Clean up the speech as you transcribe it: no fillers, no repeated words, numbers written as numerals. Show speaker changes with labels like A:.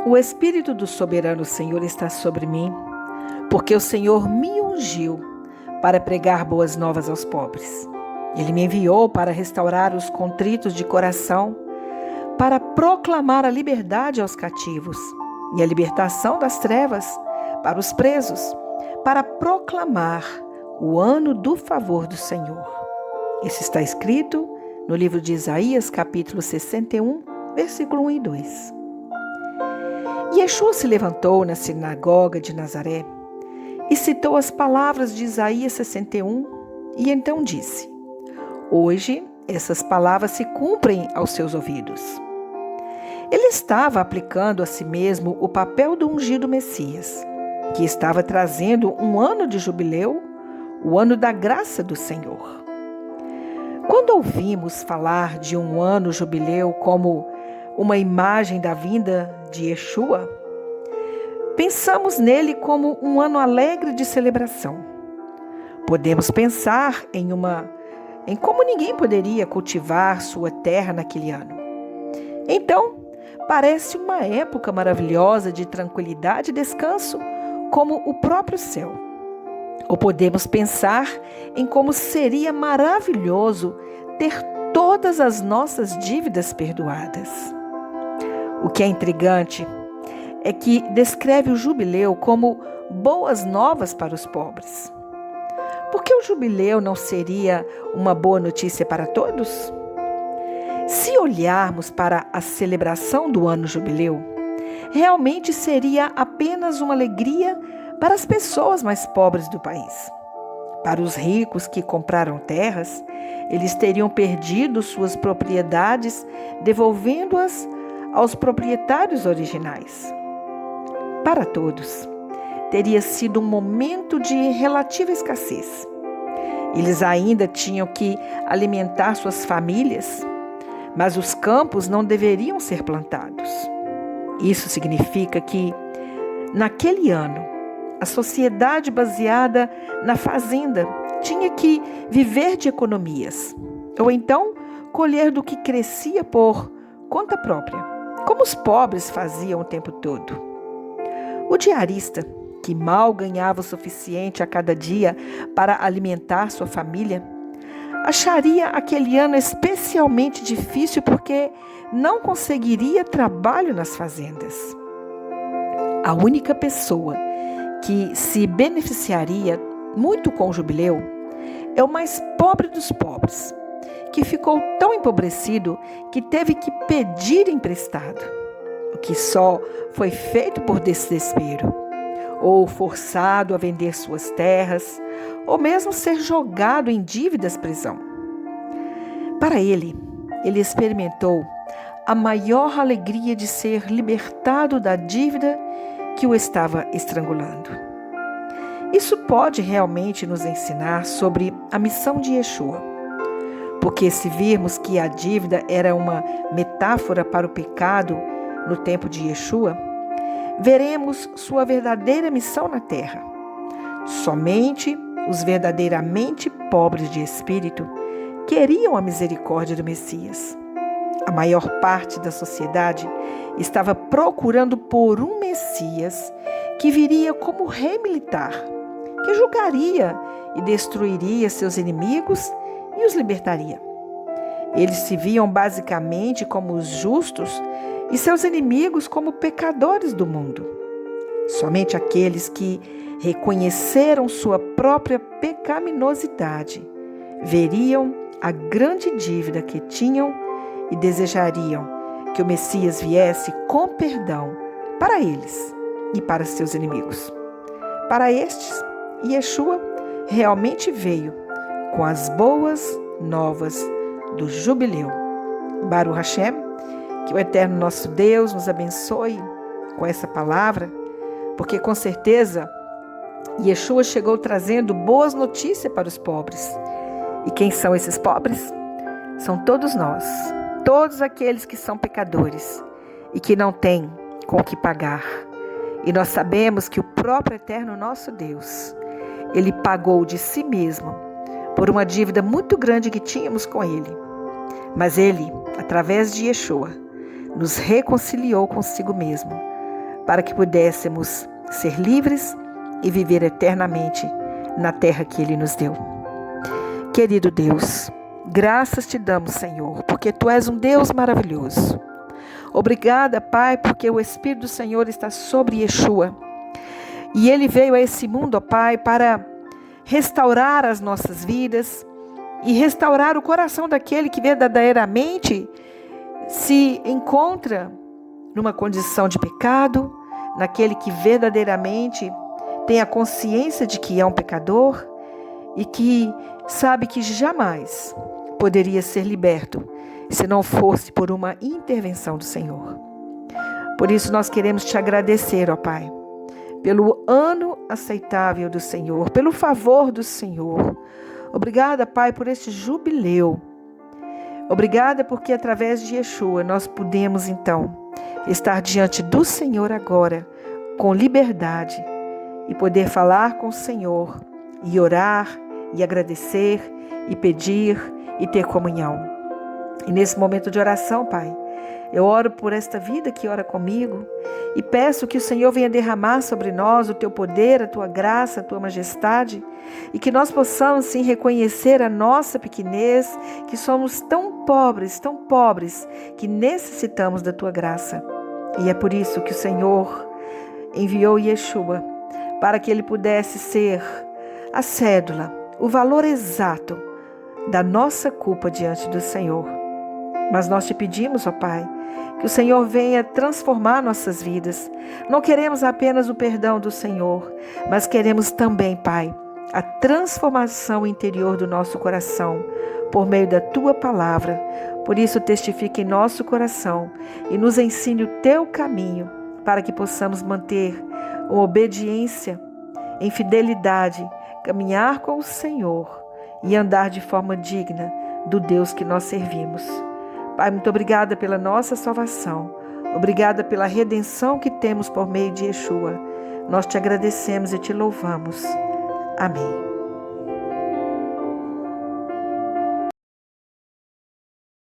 A: O Espírito do Soberano Senhor está sobre mim, porque o Senhor me ungiu para pregar boas novas aos pobres. Ele me enviou para restaurar os contritos de coração, para proclamar a liberdade aos cativos e a libertação das trevas para os presos, para proclamar o ano do favor do Senhor. Isso está escrito no livro de Isaías, capítulo 61, versículo 1 e 2. Yeshua se levantou na sinagoga de Nazaré e citou as palavras de Isaías 61 e então disse: hoje essas palavras se cumprem aos seus ouvidos. Ele estava aplicando a si mesmo o papel do ungido Messias, que estava trazendo um ano de jubileu, o ano da graça do Senhor. Quando ouvimos falar de um ano jubileu como uma imagem da vinda de Yeshua, pensamos nele como um ano alegre de celebração. Podemos pensar em como ninguém poderia cultivar sua terra naquele ano. Então, parece uma época maravilhosa de tranquilidade e descanso, como o próprio céu. Ou podemos pensar em como seria maravilhoso ter todas as nossas dívidas perdoadas. O que é intrigante é que descreve o jubileu como boas novas para os pobres. Por que o jubileu não seria uma boa notícia para todos? Se olharmos para a celebração do ano jubileu, realmente seria apenas uma alegria para as pessoas mais pobres do país. Para os ricos que compraram terras, eles teriam perdido suas propriedades, devolvendo-as aos proprietários originais. Para todos, teria sido um momento de relativa escassez. Eles ainda tinham que alimentar suas famílias, mas os campos não deveriam ser plantados. Isso significa que, naquele ano, a sociedade baseada na fazenda tinha que viver de economias, ou então colher do que crescia por conta própria, como os pobres faziam o tempo todo. O diarista, que mal ganhava o suficiente a cada dia para alimentar sua família, acharia aquele ano especialmente difícil porque não conseguiria trabalho nas fazendas. A única pessoa que se beneficiaria muito com o jubileu é o mais pobre dos pobres, que ficou tão empobrecido que teve que pedir emprestado, o que só foi feito por desespero, ou forçado a vender suas terras, ou mesmo ser jogado em dívidas prisão. Para ele experimentou a maior alegria de ser libertado da dívida que o estava estrangulando. Isso pode realmente nos ensinar sobre a missão de Yeshua, porque se virmos que a dívida era uma metáfora para o pecado no tempo de Yeshua, veremos sua verdadeira missão na terra. Somente os verdadeiramente pobres de espírito queriam a misericórdia do Messias. A maior parte da sociedade estava procurando por um Messias que viria como rei militar, que julgaria e destruiria seus inimigos e os libertaria. Eles se viam basicamente como os justos e seus inimigos como pecadores do mundo. Somente aqueles que reconheceram sua própria pecaminosidade veriam a grande dívida que tinham e desejariam que o Messias viesse com perdão para eles e para seus inimigos. Para estes, Yeshua realmente veio com as boas novas do jubileu. Baruch Hashem, que o eterno nosso Deus nos abençoe com essa palavra, porque com certeza Yeshua chegou trazendo boas notícias para os pobres. E quem são esses pobres? São todos nós, todos aqueles que são pecadores e que não têm com o que pagar. E nós sabemos que o próprio eterno nosso Deus, Ele pagou de si mesmo por uma dívida muito grande que tínhamos com Ele. Mas Ele, através de Yeshua, nos reconciliou consigo mesmo, para que pudéssemos ser livres e viver eternamente na terra que Ele nos deu. Querido Deus, graças te damos, Senhor, porque Tu és um Deus maravilhoso. Obrigada, Pai, porque o Espírito do Senhor está sobre Yeshua. E Ele veio a esse mundo, ó Pai, para restaurar as nossas vidas e restaurar o coração daquele que verdadeiramente se encontra numa condição de pecado, naquele que verdadeiramente tem a consciência de que é um pecador e que sabe que jamais poderia ser liberto se não fosse por uma intervenção do Senhor. Por isso nós queremos te agradecer, ó Pai, pelo ano aceitável do Senhor, pelo favor do Senhor. Obrigada, Pai, por este jubileu. Obrigada porque através de Yeshua nós podemos então estar diante do Senhor agora com liberdade e poder falar com o Senhor e orar e agradecer e pedir e ter comunhão. E nesse momento de oração, Pai, eu oro por esta vida que ora comigo e peço que o Senhor venha derramar sobre nós o Teu poder, a Tua graça, a Tua majestade e que nós possamos sim reconhecer a nossa pequenez, que somos tão pobres que necessitamos da Tua graça. E é por isso que o Senhor enviou Yeshua para que Ele pudesse ser a cédula, o valor exato da nossa culpa diante do Senhor. Mas nós te pedimos, ó Pai, que o Senhor venha transformar nossas vidas. Não queremos apenas o perdão do Senhor, mas queremos também, Pai, a transformação interior do nosso coração por meio da Tua palavra. Por isso, testifica em nosso coração e nos ensine o Teu caminho para que possamos manter uma obediência em fidelidade, caminhar com o Senhor e andar de forma digna do Deus que nós servimos. Pai, muito obrigada pela nossa salvação. Obrigada pela redenção que temos por meio de Yeshua. Nós te agradecemos e te louvamos. Amém.